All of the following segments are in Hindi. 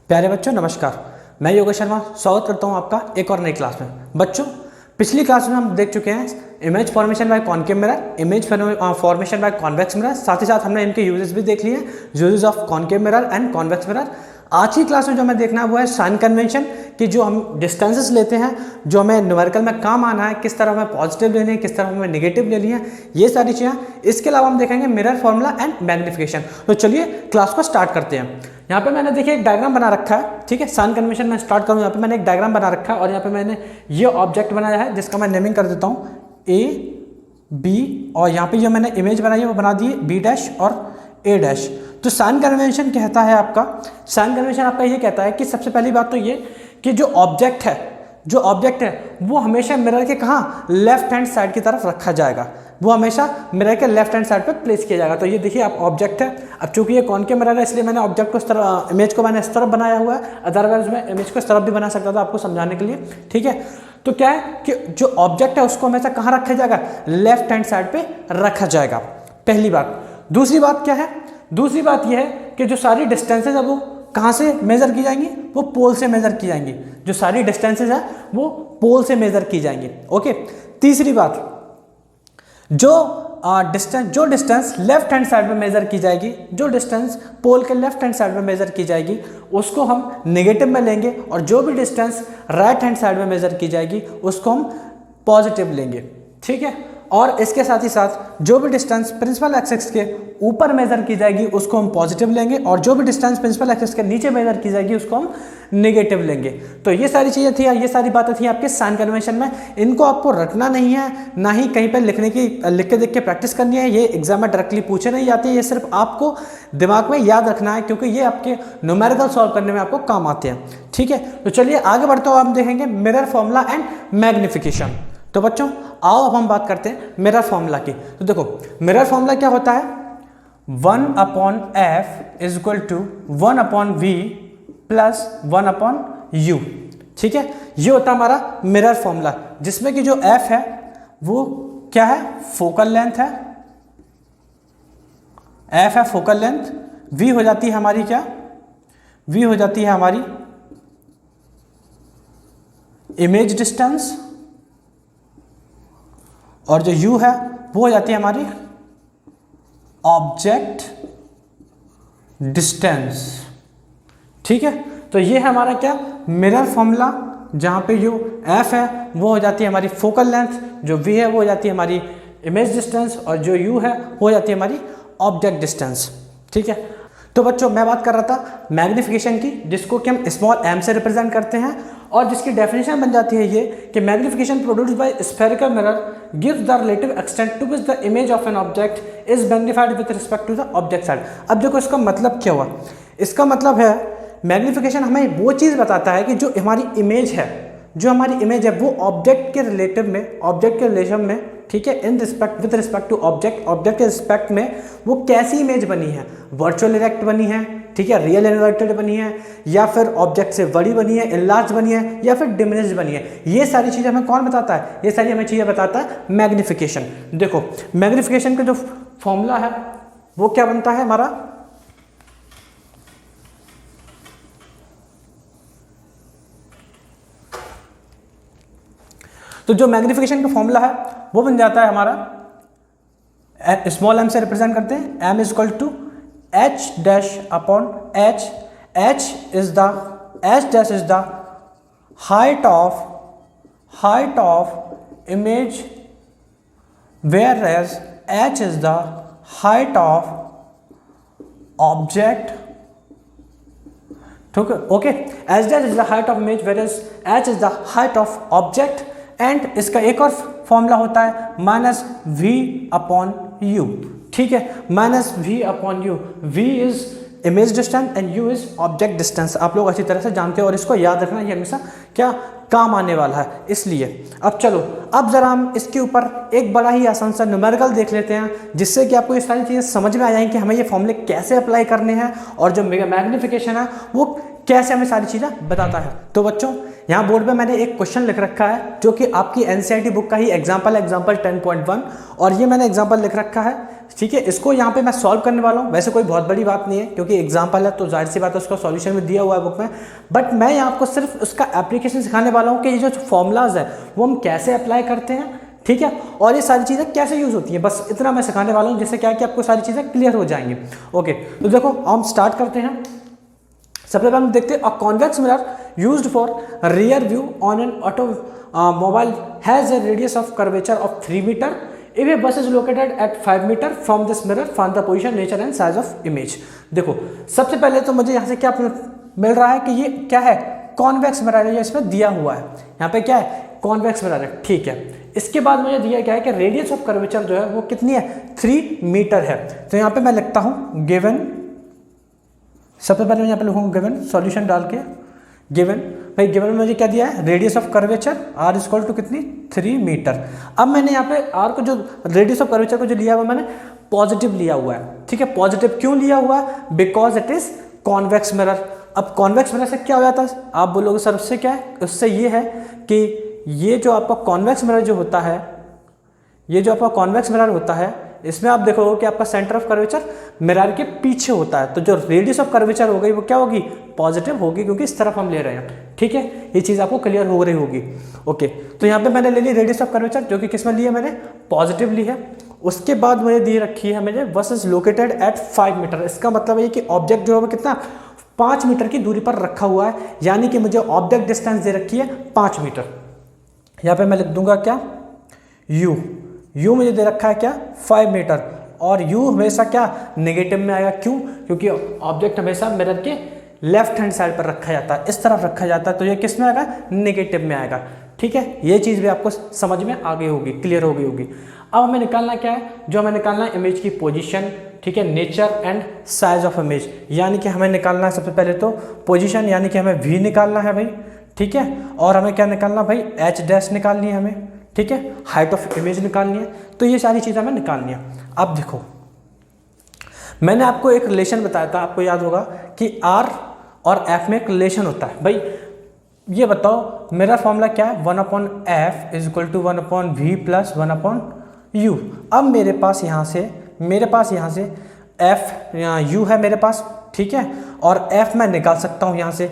प्यारे बच्चों नमस्कार, मैं योगेश शर्मा स्वागत करता हूं आपका एक और नई क्लास में। बच्चों पिछली क्लास में हम देख चुके हैं image formation by concave mirror, image formation by convex mirror, साथ ही साथ हमने इनके यूजेस भी देख लिए, uses of concave mirror and convex mirror. आज की क्लास में जो हमें देखना है वो है साइन कन्वेंशन कि जो हम डिस्टेंसेस लेते हैं, जो हमें न्यूमेरिकल में काम आना है, किस तरह हमें पॉजिटिव लेनी है, किस तरह हमें नेगेटिव लेनी है, ये सारी चीज़ें। इसके अलावा हम देखेंगे मिरर फॉर्मूला एंड मैग्निफिकेशन। तो चलिए क्लास को स्टार्ट करते हैं। यहाँ पे मैंने देखिए एक डायग्राम बना रखा है, ठीक है। साइन कन्वेंशन में स्टार्ट करूँ, यहाँ पे मैंने एक डायग्राम बना रखा है और यहाँ पे मैंने ये ऑब्जेक्ट बनाया है जिसका मैं नेमिंग कर देता हूँ ए बी, और यहाँ पे जो मैंने इमेज बनाई है वो बना दी है बी डैश और ए डैश। तो साइन कन्वेंशन कहता है आपका, साइन कन्वेंशन आपका ये कहता है कि सबसे पहली बात तो ये कि जो ऑब्जेक्ट है वो हमेशा मिरर के कहाँ, लेफ्ट हैंड साइड की तरफ रखा जाएगा, वो हमेशा मिरर के लेफ्ट हैंड साइड पे प्लेस किया जाएगा। तो ये देखिए आप ऑब्जेक्ट है, अब चूंकि ये कॉनकेव मिरर है इसलिए मैंने ऑब्जेक्ट को इस तरह, इमेज को मैंने इस तरफ बनाया हुआ है, अदरवाइज मैं इमेज को इस तरफ भी बना सकता था आपको समझाने के लिए, ठीक है। तो क्या है कि जो ऑब्जेक्ट है उसको हमेशा कहाँ रखा जाएगा, लेफ्ट हैंड साइड पे रखा जाएगा, पहली बात। दूसरी बात क्या है, दूसरी बात यह है कि जो सारी डिस्टेंसेज है वो कहाँ से मेजर की जाएंगी, वो पोल से मेजर की जाएंगी। जो सारी डिस्टेंसेज है वो पोल से मेजर की जाएंगी, ओके। तीसरी बात, जो डिस्टेंस लेफ्ट हैंड साइड में मेजर की जाएगी, जो डिस्टेंस पोल के लेफ्ट हैंड साइड में मेजर की जाएगी उसको हम नेगेटिव में लेंगे, और जो भी डिस्टेंस राइट हैंड साइड में मेजर की जाएगी उसको हम पॉजिटिव लेंगे, ठीक है। और इसके साथ ही साथ जो भी डिस्टेंस प्रिंसिपल एक्सिस के ऊपर मेजर की जाएगी उसको हम पॉजिटिव लेंगे, और जो भी डिस्टेंस प्रिंसिपल एक्सिस के नीचे मेजर की जाएगी उसको हम नेगेटिव लेंगे। तो ये सारी चीज़ें थी, ये सारी बातें थी आपके साइन कन्वेंशन में। इनको आपको रटना नहीं है, ना ही कहीं पर लिख के देख के प्रैक्टिस करनी है। ये एग्जाम में डायरेक्टली पूछे नहीं जाते, ये सिर्फ आपको दिमाग में याद रखना है क्योंकि ये आपके न्यूमेरिकल सॉल्व करने में आपको काम आते हैं, ठीक है। तो चलिए आगे बढ़ते हुए हम देखेंगे मिरर फॉर्मूला एंड मैग्निफिकेशन। तो बच्चों आओ अब हम बात करते हैं मिरर फॉर्मूला की। तो देखो मिरर फॉर्मूला क्या होता है, 1/f is equal to 1/v plus 1/u, ठीक है। ये होता है हमारा मिरर फॉर्मूला, जिसमें कि जो f है वो क्या है, फोकल लेंथ है, f है फोकल लेंथ, v हो जाती है हमारी क्या, v हो जाती है हमारी इमेज डिस्टेंस, और जो u है वो हो जाती है हमारी ऑब्जेक्ट डिस्टेंस, ठीक है। तो ये है हमारा क्या, मिरर फॉर्मूला, जहां पे जो f है वो हो जाती है हमारी फोकल लेंथ, जो v है वो हो जाती है हमारी इमेज डिस्टेंस, और जो u है वो हो जाती है हमारी ऑब्जेक्ट डिस्टेंस, ठीक है। तो बच्चों मैं बात कर रहा था मैग्निफिकेशन की, जिसको कि हम स्मॉल m से रिप्रेजेंट करते हैं, और जिसकी डेफिनेशन बन जाती है ये कि magnification produced by spherical mirror gives the relative extent to which the image of an object is magnified with respect to the object side. अब देखो इसका मतलब क्या हुआ, इसका मतलब है मैग्निफिकेशन हमें वो चीज़ बताता है कि जो हमारी इमेज है, जो हमारी इमेज है वो ऑब्जेक्ट के रिलेटिव में, ऑब्जेक्ट के रिलेशन में, ठीक है, in respect with respect to object, object के रिस्पेक्ट में वो कैसी इमेज बनी है, वर्चुअल इरेक्ट बनी है, ठीक है, रियल इन्वर्टेड बनी है, या फिर ऑब्जेक्ट से बड़ी बनी है, इनलार्ज बनी है, या फिर डिमिनिश्ड बनी है। ये सारी चीज़ें हमें कौन बताता है, ये सारी हमें चीज़ें बताता है मैग्निफिकेशन। देखो मैग्निफिकेशन का जो फॉर्मूला है वो क्या बनता है हमारा, तो जो मैग्निफिकेशन का फॉर्मूला है वो बन जाता है हमारा, स्मॉल m से रिप्रेजेंट करते हैं, m is equal to h dash upon h, h dash is the height of image, whereas h is the height of object, ठीक है, okay. h dash is the height of image, whereas h is the height of object, and इसका एक और फॉर्मूला होता है -v/u, ठीक है, -v/u। v is image distance and u is object distance. आप लोग अच्छी तरह से जानते हो और इसको याद रखना, ये हमेशा क्या काम आने वाला है, इसलिए। अब चलो अब जरा हम इसके ऊपर एक बड़ा ही आसान सा न्यूमेरिकल देख लेते हैं, जिससे कि आपको ये सारी चीज़ें समझ में आ जाएंगी कि हमें ये फॉर्मूले कैसे अप्लाई करने हैं, और जो मैग्निफिकेशन है वो कैसे हमें सारी चीज़ें बताता है। तो बच्चों यहाँ बोर्ड पे मैंने एक क्वेश्चन लिख रखा है जो कि आपकी एनसीईआरटी बुक का ही एग्जाम्पल 10.1 और ये मैंने एग्जाम्पल लिख रखा है, ठीक है। इसको यहाँ पे मैं सॉल्व करने वाला हूँ। वैसे कोई बहुत बड़ी बात नहीं है क्योंकि एग्जाम्पल है तो जाहिर सी बात है उसका सॉल्यूशन भी दिया हुआ है बुक में, बट मैं यहाँ आपको सिर्फ उसका एप्लीकेशन सिखाने वाला हूँ कि ये जो फॉर्मूलाज है वो हम कैसे अप्लाई करते हैं, ठीक है, और ये सारी चीज़ें कैसे यूज़ होती हैं, बस इतना मैं सिखाने वाला हूँ जिससे क्या है कि आपको सारी चीज़ें क्लियर हो जाएंगी। ओके, तो देखो हम स्टार्ट करते हैं। सबसे पहले हम देखते हैं a convex mirror used for rear view on an automobile has a radius of curvature of 3 metre if a bus is located at 5 metre from this mirror find the position nature and size of image. देखो सबसे पहले तो मुझे यहाँ से क्या मिल रहा है कि ये क्या है, कॉन्वेक्स मिरर है, इसमें दिया हुआ है यहाँ पे क्या है, कॉन्वेक्स मिरर है, ठीक है। इसके बाद मुझे दिया क्या है कि रेडियस ऑफ कर्वेचर जो है वो कितनी है, 3 मीटर है। तो यहाँ पे मैं लिखता हूँ गिवन, सबसे पहले मैं यहाँ पे लिखूँगा गिवन, सॉल्यूशन डाल के गिवन, भाई गिवन में मुझे क्या दिया है, radius of curvature R equal to कितनी, 3 मीटर। अब मैंने यहाँ पे आर को जो रेडियस ऑफ कर्वेचर को जो लिया हुआ मैंने पॉजिटिव लिया हुआ है, ठीक है। पॉजिटिव क्यों लिया हुआ है, because it is convex mirror. अब कॉन्वेक्स मिरर से क्या हो जाता है, आप बोलोगे सर उससे क्या है, उससे ये है कि ये जो आपका कॉन्वेक्स मिरर जो होता है, ये जो आपका कॉन्वेक्स मिरर होता है इसमें आप देखोगे कि आपका सेंटर ऑफ कर्वेचर मिरर के पीछे होता है, तो जो रेडियस ऑफ कर्वेचर हो गई वो क्या होगी, पॉजिटिव होगी, क्योंकि इस तरफ हम ले रहे हैं, ठीक है। ये चीज़ आपको क्लियर हो रही होगी। ओके, तो यहाँ पे मैंने ले ली रेडियस ऑफ कर्वेचर जो कि किस में ली है, मैंने पॉजिटिव ली है। उसके बाद मुझे दी रखी है मुझे बस इज लोकेटेड एट 5 मीटर। इसका मतलब है कि ऑब्जेक्ट जो है वो कितना, 5 मीटर की दूरी पर रखा हुआ है, यानी कि मुझे ऑब्जेक्ट डिस्टेंस दे रखी है 5 मीटर। यहाँ पे मैं लिख दूंगा क्या, यू मुझे दे रखा है क्या, 5 मीटर, और यू हमेशा क्या नेगेटिव में आएगा, क्यों, क्योंकि ऑब्जेक्ट हमेशा मिरर के लेफ्ट हैंड साइड पर रखा जाता है, इस तरफ रखा जाता है, तो ये किस में आएगा, नेगेटिव में आएगा, ठीक है। ये चीज़ भी आपको समझ में आ गई होगी, क्लियर हो गई होगी। अब हमें निकालना क्या है, जो हमें निकालना है इमेज की पोजीशन, ठीक है, nature and size of image, यानी कि हमें निकालना है सबसे पहले तो पोजीशन, यानी कि हमें वी निकालना है भाई, ठीक है, और हमें क्या निकालना भाई, एच डैश निकालनी है हमें, ठीक है, हाइट ऑफ इमेज निकालनी है, तो ये सारी चीज़ें हमें निकालनी है। अब देखो मैंने आपको एक रिलेशन बताया था, आपको याद होगा कि आर और एफ में एक रिलेशन होता है। भाई ये बताओ मेरा फॉर्मूला क्या है, 1/f is equal to 1/v plus 1/u। अब मेरे पास यहाँ से f u है मेरे पास, ठीक है, और f मैं निकाल सकता हूँ यहाँ से,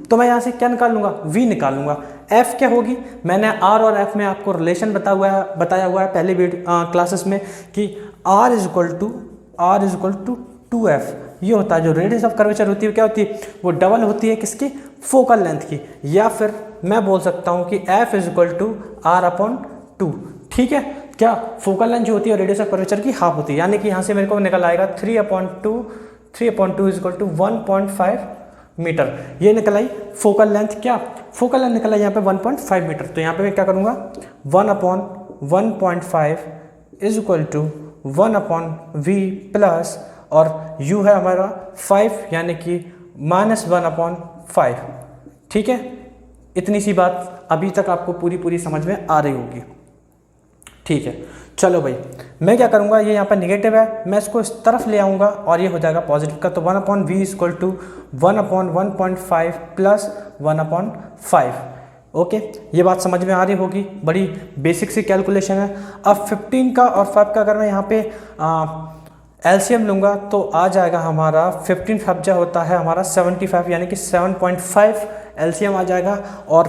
तो मैं यहाँ से क्या निकाल लूँगा, v निकाल लूँगा। f क्या होगी, मैंने r और f में आपको रिलेशन बताया हुआ है पहले क्लासेस में कि r is equal to 2f। ये होता है जो रेडियस ऑफ कर्वेचर होती है, क्या होती है, वो डबल होती है किसकी, फोकल लेंथ की, या फिर मैं बोल सकता हूँ कि f is equal to r/2, ठीक है। क्या फोकल लेंथ जो होती है रेडियस ऑफ कर्वेचर की हाफ होती है, यानी कि यहाँ से मेरे को निकल आएगा 3/2 इज इक्वल टू 1.5 मीटर। ये निकल आई फोकल लेंथ, क्या फोकल लेंथ निकल आई यहाँ पे 1.5 मीटर। तो यहाँ पे मैं क्या करूँगा, 1/1.5 is equal to 1/v plus, और u है हमारा 5, यानी कि -1/5, ठीक है। इतनी सी बात अभी तक आपको पूरी समझ में आ रही होगी, ठीक है। चलो भाई मैं क्या करूँगा, ये यहाँ पर नेगेटिव है, मैं इसको इस तरफ ले आऊँगा और ये हो जाएगा पॉजिटिव का, तो 1/v is equal to 1/1.5 plus 1/5। Okay, ये बात समझ में आ रही होगी, बड़ी बेसिक सी कैलकुलेशन है। अब 15 का और 5 का अगर मैं यहाँ पे एलसीएम लूँगा तो आ जाएगा हमारा 15 5 होता है हमारा 75, यानी कि 7.5 एलसीएम आ जाएगा, और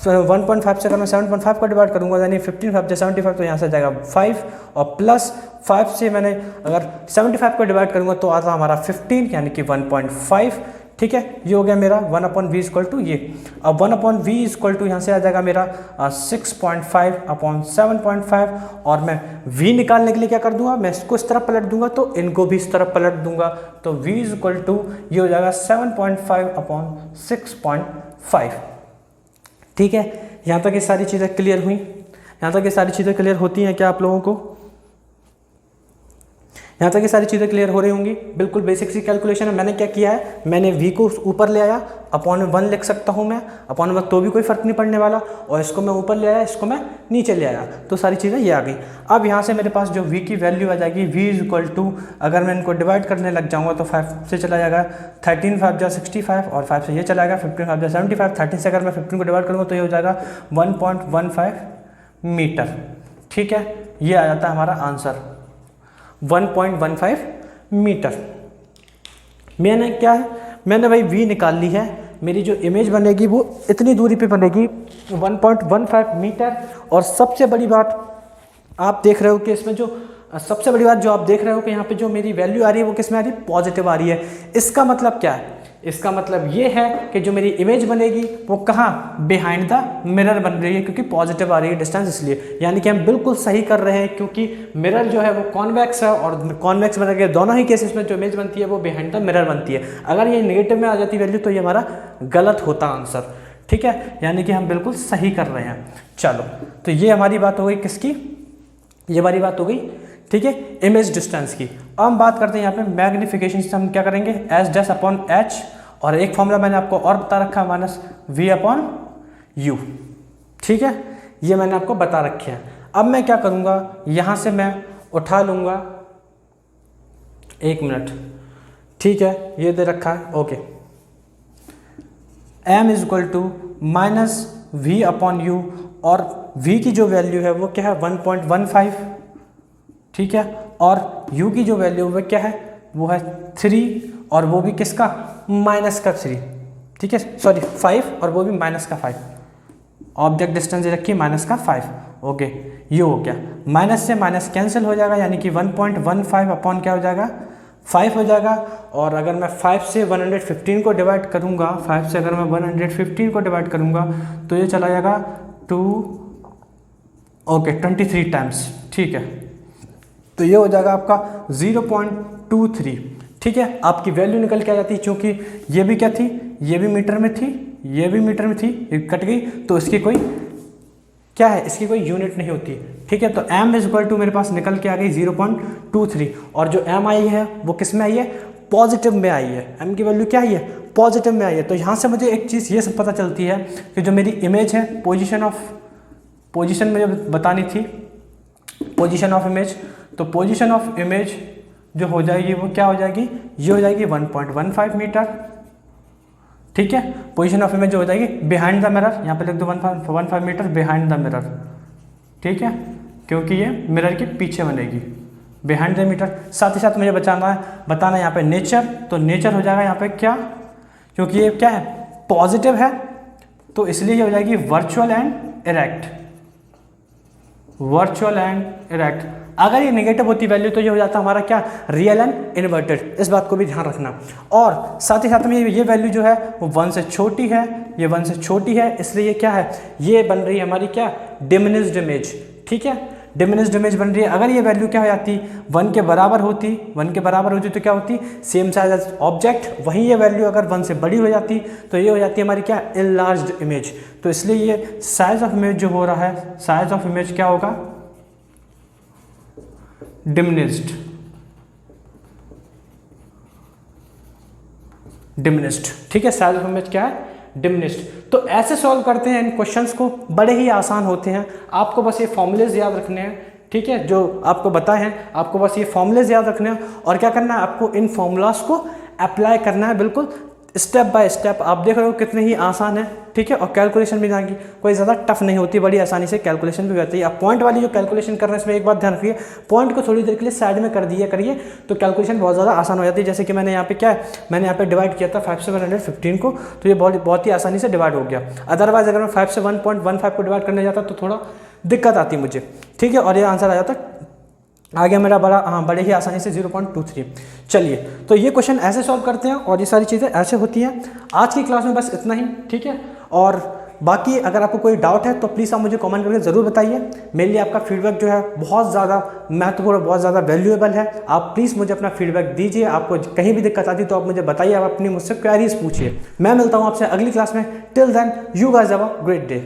1.5 से अगर मैं 7.5 का डिवाइड करूँगा यानी 15 5 75, तो यहाँ से जाएगा 5, और प्लस 5 से मैंने अगर 75 को डिवाइड करूँगा तो आता हमारा 15, यानी कि 1.5, ठीक है। ये हो गया मेरा 1/v इक्वल टू ये। अब 1/v इक्वल टू यहाँ से आ जाएगा मेरा 6.5/7.5, और मैं v निकालने के लिए क्या कर दूंगा, मैं इसको इस तरफ पलट दूंगा तो इनको भी इस तरफ पलट दूंगा, तो v इक्वल टू ये हो जाएगा 7.5/6.5, ठीक है। यहाँ तक ये सारी चीज़ें क्लियर हुई, यहाँ तक ये सारी चीज़ें क्लियर होती हैं क्या आप लोगों को, यहाँ तक ये सारी चीज़ें क्लियर हो रही होंगी, बिल्कुल बेसिक सी कैलकुलेशन है। मैंने क्या किया है, मैंने v को ऊपर ले आया, अपॉन में 1 लिख सकता हूँ मैं, अपॉन में तो भी कोई फर्क नहीं पड़ने वाला, और इसको मैं ऊपर ले आया, इसको मैं नीचे ले आया, तो सारी चीज़ें ये आ गई। अब यहाँ से मेरे पास जो v की वैल्यू आ जाएगी, v इज इक्वल टू, अगर मैं इनको डिवाइड करने लग जाऊँगा तो 5 से चला जाएगा, 13 5 जा 65, और 5 से ये चला जाएगा, 15 5 जा 75, 13 से अगर मैं 15 को डिवाइड करूँगा तो ये हो जाएगा 1.15 मीटर। ठीक है, ये आ जाता है हमारा आंसर 1.15 मीटर। मैंने क्या है, मैंने भाई v निकाल ली है, मेरी जो इमेज बनेगी वो इतनी दूरी पे बनेगी 1.15 मीटर। और सबसे बड़ी बात आप देख रहे हो कि इसमें जो सबसे बड़ी बात जो आप देख रहे हो कि यहाँ पे जो मेरी वैल्यू आ रही है वो किस में आ रही है, पॉजिटिव आ रही है। इसका मतलब क्या है, इसका मतलब ये है कि जो मेरी इमेज बनेगी वो कहाँ, बिहाइंड द मिरर बन रही है, क्योंकि पॉजिटिव आ रही है डिस्टेंस, इसलिए यानी कि हम बिल्कुल सही कर रहे हैं, क्योंकि मिरर जो है वो कॉन्वेक्स है, और कॉन्वेक्स बना के दोनों ही केसेस में जो इमेज बनती है वो बिहाइंड द मिरर बनती है। अगर ये नेगेटिव में आ जाती वैल्यू तो ये हमारा गलत होता आंसर। ठीक है, यानी कि हम बिल्कुल सही कर रहे हैं। चलो, तो ये हमारी बात हो गई किसकी, ये हमारी बात हो गई, ठीक है, इमेज डिस्टेंस की। अब हम बात करते हैं यहाँ पे मैग्निफिकेशन से, हम क्या करेंगे, एच डैश अपॉन एच, और एक फॉर्मूला मैंने आपको और बता रखा है, माइनस वी अपॉन यू। ठीक है, ये मैंने आपको बता रखे हैं। अब मैं क्या करूँगा, यहाँ से मैं उठा लूँगा, 1 मिनट, ठीक है, ये दे रखा है, okay, m is equal to minus v upon u, और v की जो वैल्यू है वो क्या है, 1.15, ठीक है, और u की जो वैल्यू है क्या है, वो है 3, और वो भी किसका, माइनस का 3, ठीक है, सॉरी 5, और वो भी माइनस का 5। ऑब्जेक्ट डिस्टेंस रखिए माइनस का 5, ओके, ये हो गया, माइनस से माइनस कैंसिल हो जाएगा, यानी कि 1.15 अपॉन क्या हो जाएगा, 5 हो जाएगा। और अगर मैं 5 से 115 को डिवाइड करूँगा, 5 से अगर मैं 115 को डिवाइड करूँगा तो ये चला जाएगा 2, ओके, 23 टाइम्स, ठीक है, तो ये हो जाएगा आपका 0.23। ठीक है, आपकी वैल्यू निकल के आ जाती है, क्योंकि ये भी क्या थी, ये भी मीटर में थी, ये भी मीटर में थी, ये कट गई, तो इसकी कोई क्या है, इसकी कोई यूनिट नहीं होती। ठीक है, तो m इज इक्वल टू मेरे पास निकल के आ गई 0.23, और जो m आई है वो किस में आई है, पॉजिटिव में आई है। m की वैल्यू क्या आई है, पॉजिटिव में आई है। तो यहाँ से मुझे एक चीज़ ये सब पता चलती है कि जो मेरी इमेज है, पोजीशन मुझे बतानी थी, पोजीशन ऑफ इमेज, तो पोजीशन ऑफ इमेज जो हो जाएगी वो क्या हो जाएगी, ये हो जाएगी 1.15 मीटर। ठीक है, पोजीशन ऑफ इमेज जो हो जाएगी बिहाइंड द मिरर, यहाँ पे लिख दो 1.15 मीटर बिहाइंड द मिरर। ठीक है, क्योंकि ये मिरर के पीछे बनेगी, बिहाइंड द मीटर। साथ ही साथ मुझे बताना यहाँ पे नेचर, तो नेचर हो जाएगा यहाँ पे क्या, क्योंकि ये क्या है, पॉजिटिव है, तो इसलिए ये हो जाएगी virtual and erect, virtual and erect. अगर ये नेगेटिव होती वैल्यू तो ये हो जाता हमारा क्या, रियल एंड इन्वर्टेड। इस बात को भी ध्यान रखना। और साथ ही साथ में ये वैल्यू जो है वो 1 से छोटी है, ये 1 से छोटी है, इसलिए ये क्या है, ये बन रही है हमारी क्या, डिमिनिश्ड इमेज। ठीक है, डिमिनिश्ड इमेज बन रही है। अगर ये वैल्यू क्या हो जाती, 1 के बराबर होती, 1 के बराबर होती तो क्या होती, सेम साइज एज ऑब्जेक्ट। वहीं ये वैल्यू अगर 1 से बड़ी हो जाती तो ये हो जाती है हमारी क्या, इनलार्ज्ड इमेज। तो इसलिए ये साइज ऑफ इमेज जो हो रहा है, साइज ऑफ इमेज क्या होगा, डिमिनिश्ड, डिमिनिश्ड। ठीक है, साइज ऑफ इमेज क्या है, डिमिनिश्ड। तो ऐसे सॉल्व करते हैं इन क्वेश्चंस को, बड़े ही आसान होते हैं। आपको बस ये फॉर्मूलेज याद रखने हैं। ठीक है, जो आपको बताए हैं आपको बस ये फॉर्मूलेज याद रखने हैं, और क्या करना है, आपको इन फॉर्मूलाज को अप्लाई करना है, बिल्कुल स्टेप बाय स्टेप। आप देख रहे हो कितने ही आसान है। ठीक है, और कैलकुलेशन भी जाएंगी, कोई ज़्यादा टफ नहीं होती, बड़ी आसानी से कैलकुलेशन भी होती है। आप पॉइंट वाली जो कैलकुलेशन कर रहे हैं इसमें एक बात ध्यान रखिए, पॉइंट को थोड़ी देर के लिए साइड में कर दिया करिए, तो कैलकुलेशन बहुत ज़्यादा आसान हो जाती है। जैसे कि मैंने यहाँ पे क्या है, मैंने यहाँ पे डिवाइड किया था 5 से 115 को, तो ये बहुत ही आसानी से डिवाइड हो गया। अदरवाइज अगर मैं 5 से 1.15 को डिवाइड करने जाता तो थोड़ा दिक्कत आती मुझे। ठीक है, और ये आंसर आ जाता आ गया मेरा बड़े ही आसानी से 0.23। चलिए, तो ये क्वेश्चन ऐसे सॉल्व करते हैं और ये सारी चीज़ें ऐसे होती हैं। आज की क्लास में बस इतना ही। ठीक है, और बाकी अगर आपको कोई डाउट है तो प्लीज़ आप मुझे कमेंट करके ज़रूर बताइए। मेरे लिए आपका फीडबैक जो है बहुत ज़्यादा महत्वपूर्ण, बहुत ज़्यादा वैल्यूएबल है। आप प्लीज़ मुझे अपना फीडबैक दीजिए। आपको कहीं भी दिक्कत आती तो आप मुझे बताइए, आप अपनी मुझसे क्वेरीज पूछिए। मैं मिलता हूँ आपसे अगली क्लास में। Till then, you guys have a great day.